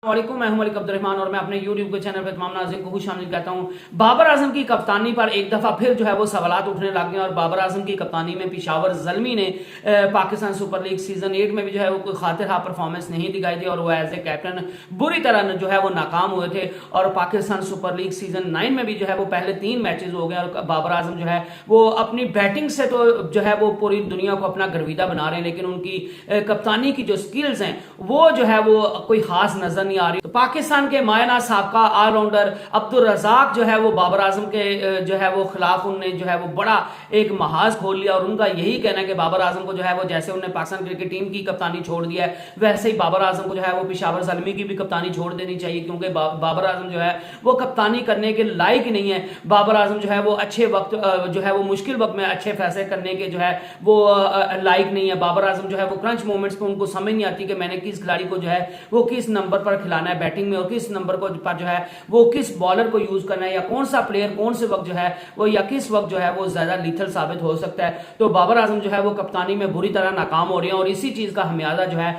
वालेकुम, मैं हूं मलिक अब्दुर्रहमान और मैं अपने YouTube के चैनल पर तमाम नाज़रीन को खुशामदीद कहता हूं। बाबर आजम की कप्तानी पर एक दफ़ा फिर जो है वो सवालात उठने लग गए और बाबर आजम की कप्तानी में पेशावर ज़ल्मी ने पाकिस्तान सुपर लीग सीजन 8 में भी जो है वो कोई खातिर परफॉर्मेंस नहीं दिखाई दी और वो एज ए कैप्टन बुरी तरह जो है वो नाकाम हुए थे। और पाकिस्तान सुपर लीग सीजन 9 में भी जो है वो पहले 3 मैचेस हो गए और बाबर आजम जो है वो अपनी बैटिंग से तो जो है वो पूरी दुनिया को अपना गर्विदा बना रहे हैं, लेकिन उनकी कप्तानी की जो स्किल्स हैं वो जो है वो कोई खास नजर नहीं आ रही। तो पाकिस्तान के मायना साबका ऑलराउंडर अब्दुल रज़ाक जो है वो बाबर आजम के जो है वो खिलाफ उनने जो है वो बड़ा एक महाज खोल लिया और उनका यही कहना है कि बाबर आजम को जो है वो जैसे उन्होंने पाकिस्तान क्रिकेट टीम की कप्तानी छोड़ दिया है वैसे ही बाबर आजम को जो है वो पेशावर ज़ल्मी की भी कप्तानी छोड़ देनी चाहिए, क्योंकि बाबर आजम जो है वो कप्तानी करने के लायक नहीं है। बाबर आजम जो है वो अच्छे वक्त जो है वो मुश्किल वक्त में अच्छे फैसले करने के जो है वो लायक नहीं है। बाबर आजम जो है वो क्रंच मोमेंट्स पे उनको समझ नहीं आती कि मैंने किस खिलाड़ी को जो है वो किस नंबर पर खिलाना है बैटिंग में और किस नंबर को पर जो है वो किस बॉलर को यूज करना है या कौन सा प्लेयर कौन से वक्त जो है वो या किस वक्त जो है वो ज्यादा लीथल साबित हो सकता है। तो बाबर आजम जो है वो कप्तानी में बुरी तरह नाकाम हो रहे हैं और इसी चीज का हमियाजा जो है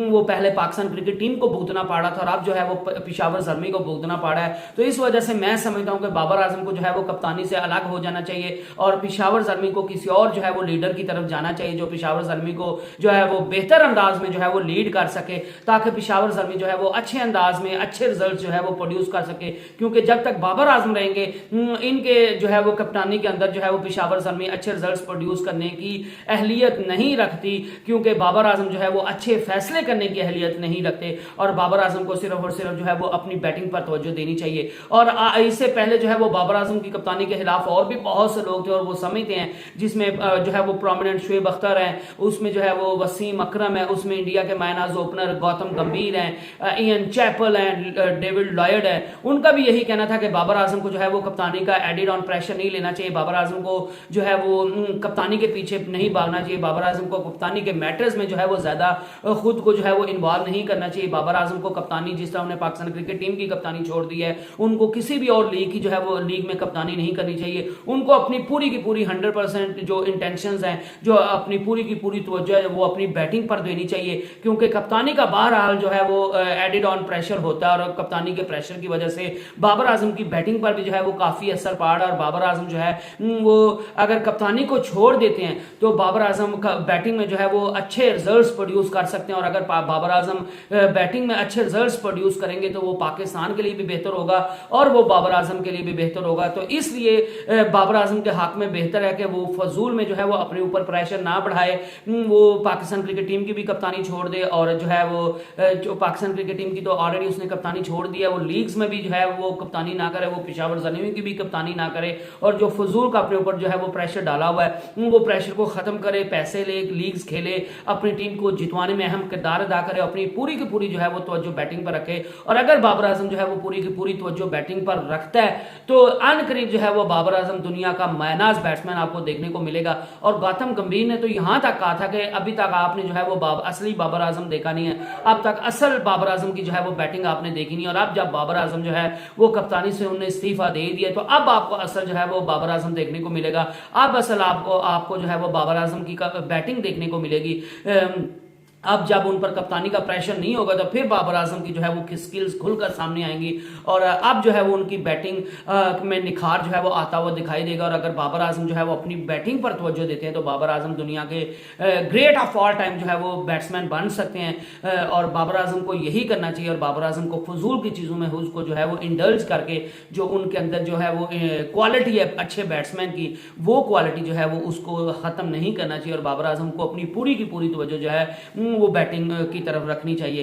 वो पहले पाकिस्तान क्रिकेट टीम को भुगतना पड़ा था और अब जो है वो पेशावर ज़ल्मी को भुगतना पड़ा है। तो इस वजह से मैं समझता हूं कि बाबर आजम को जो है वो कप्तानी से अलग हो जाना चाहिए और पेशावर ज़ल्मी को किसी और जो है वो लीडर की तरफ जाना चाहिए जो पेशावर ज़ल्मी को जो है वो बेहतर अंदाज में जो है वो लीड कर सके, ताकि पेशावर ज़ल्मी जो है वो अच्छे अंदाज में अच्छे रिजल्ट जो है वो प्रोड्यूस कर सके। क्योंकि जब तक बाबर आजम रहेंगे इनके जो है वो कप्तानी के अंदर जो है वो पेशावर ज़ल्मी अच्छे रिजल्ट प्रोड्यूस करने की अहलियत नहीं रखती, क्योंकि बाबर आजम जो है वो अच्छे फैसले करने की अहलियत नहीं रखते और बाबर आजम को सिर्फ और सिर्फ जो है वो अपनी बैटिंग पर तवज्जो देनी चाहिए। और इससे पहले जो है वो बाबर आजम की कप्तानी के खिलाफ और भी बहुत से लोग थे और वो समझते हैं, जिसमें जो है वो प्रोमिनेंट शुएब अख्तर है, उसमें जो है वो वसीम अकरम है, उसमें इंडिया के मायनाज ओपनर गौतम गंभीर हैं, इयन चैपल हैं, डेविड लॉयड है। उनका भी यही कहना था कि बाबर आजम को जो है वो कप्तानी का एडिड ऑन प्रेशर नहीं लेना चाहिए, बाबर आजम को जो है वो कप्तानी के पीछे नहीं भागना चाहिए, बाबर आजम को कप्तानी के मैटर्स में जो है वो ज्यादा खुद को जो है वो इन्वॉल्व नहीं करना चाहिए। बाबर आजम को कप्तानी जिस तरह उन्होंने पाकिस्तान क्रिकेट टीम की कप्तानी छोड़ दी है उनको किसी भी और लीग की जो है वो लीग में कप्तानी नहीं करनी चाहिए। उनको अपनी पूरी की पूरी 100% जो इंटेंशंस हैं, जो अपनी पूरी की पूरी तवज्जो है वो अपनी बैटिंग पर देनी चाहिए, क्योंकि कप्तानी का बहरहाल जो है वो एडिड ऑन प्रेशर होता है और कप्तानी के प्रेशर की वजह से बाबर आजम की बैटिंग पर भी जो है वो काफी असर पड़ रहा है। और बाबर आजम जो है वो अगर कप्तानी को छोड़ देते हैं तो बाबर आजम का बैटिंग में जो है वो अच्छे रिजल्ट्स प्रोड्यूस कर सकते हैं और अगर बाबर आजम बैटिंग में अच्छे रिजल्ट्स प्रोड्यूस करेंगे तो वो पाकिस्तान के लिए भी बेहतर होगा और वो बाबर आजम के लिए भी बेहतर होगा। तो इसलिए बाबर आजम के हक में बेहतर है कि वो फजूल में जो है वो अपने ऊपर प्रेशर ना बढ़ाए, वो पाकिस्तान क्रिकेट टीम की भी कप्तानी छोड़ दे और जो है वो जो पाकिस्तान क्रिकेट टीम की तो ऑलरेडी उसने कप्तानी छोड़ दी है, वो लीग्स में भी जो है वो कप्तानी ना करे, वो पेशावर ज़ल्मी की भी कप्तानी ना करे और जो फजूल का अपने ऊपर जो है वो प्रेशर डाला हुआ है वो प्रेशर को खत्म करे, पैसे ले, लीग्स खेले, अपनी टीम को जितवाने में अहम किरदार अदा करे, अपनी पूरी की पूरी जो है वो तवज्जो बैटिंग पर रखे। और अगर बाबर आजम जो है वो पूरी की पूरी तवज्जो बैटिंग पर रखता है तो अनकरीब जो है वो बाबर आजम दुनिया का मायनाज बैट्समैन आपको देखने को मिलेगा। और गौतम गंभीर ने तो यहां तक कहा था कि अभी तक आपने जो है वो असली बाबर आजम देखा नहीं है, अब तक असल बाबर आजम की जो है वो बैटिंग आपने देखी नहीं और अब जब बाबर आजम जो है वो कप्तानी से उन्हें इस्तीफा दे दिया तो अब आपको असल जो है वो बाबर आजम देखने को मिलेगा। अब असल आपको जो है वो बाबर आजम की बैटिंग देखने को मिलेगी। अब जब उन पर कप्तानी का प्रेशर नहीं होगा तो फिर बाबर आजम की जो है वो स्किल्स खुलकर सामने आएंगी और अब जो है वो उनकी बैटिंग में निखार जो है वो आता हुआ दिखाई देगा। और अगर बाबर आजम जो है वो अपनी बैटिंग पर तवज्जो देते हैं तो बाबर आजम दुनिया के ग्रेट ऑफ ऑल टाइम जो है वो बैट्समैन बन सकते हैं और बाबर आजम को यही करना चाहिए। और बाबर आजम को फजूल की चीज़ों में उसको जो है वो इंडल्ज करके जो उनके अंदर जो है वो क्वालिटी है अच्छे बैट्समैन की, वो क्वालिटी जो है वो उसको ख़त्म नहीं करना चाहिए और बाबर आजम को अपनी पूरी की पूरी तवज्जो जो है वो बैटिंग की तरफ रखनी चाहिए।